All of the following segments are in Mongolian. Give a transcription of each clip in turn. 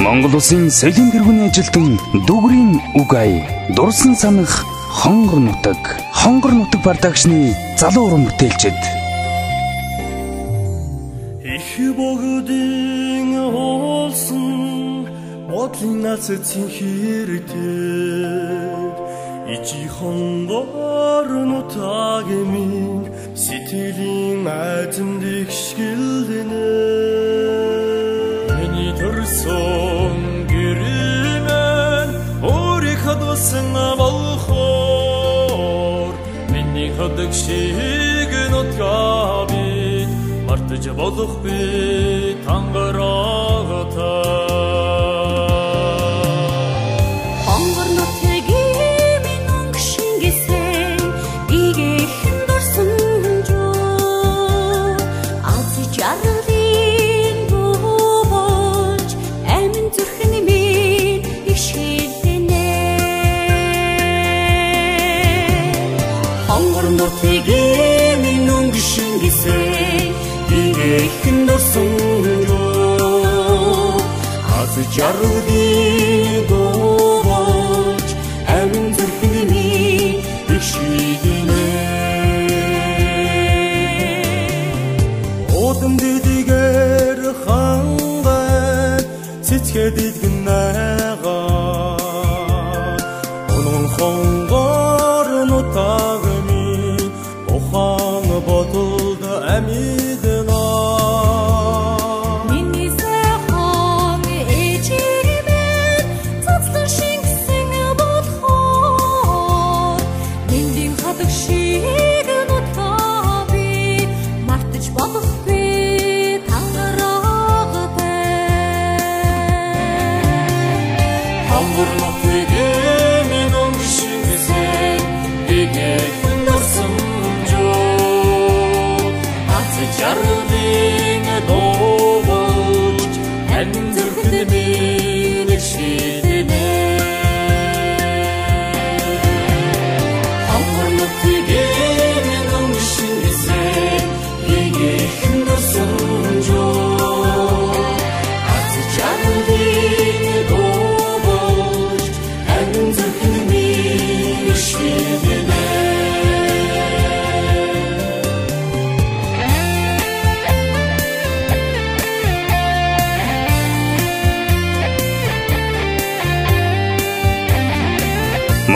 Монгол Улсын соёлын тэргүүний ажилтан Дүгрийн үг ая дурсан санах хонгор нутаг продакшны залуу уран бүтээлчид их богдын олсон бодлын нац цэнхэртэй ичи хонгор нутагын сэтгэлийн айдамдыг шгэлдэнэ миний төрсөн гэрэмэн өөрийг хадвасан болохоор миний хадаг шиг нутгаа би мартаж болохгүй тангараагатай Jarudin doğuş, emin zırhını işidine. Odum dediğer hangar, sitke didgin nağa. Onun hangarın otağımı, o hanı botuldu emidin ağ.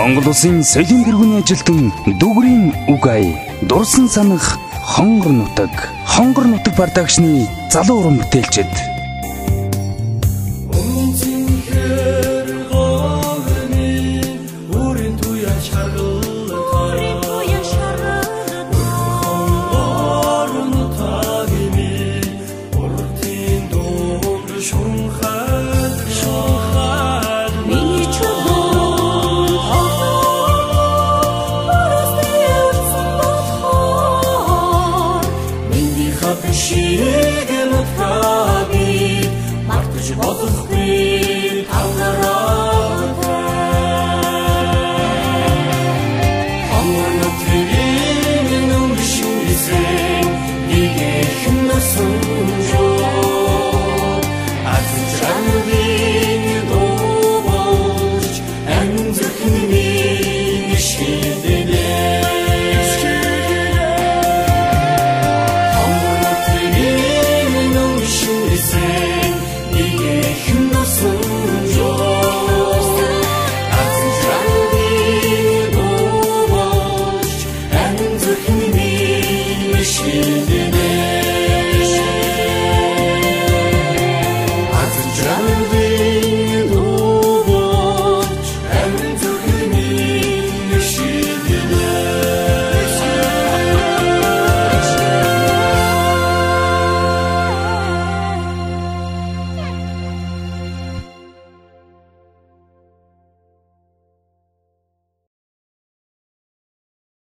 Монгол Улсын соёлын тэргүүний ажилтан Дүгрийн үг ая дурсан санах хонгор нутаг продакшны залуу уран бүтээлчид Шигэн утгаби мартаж болохгүй талараа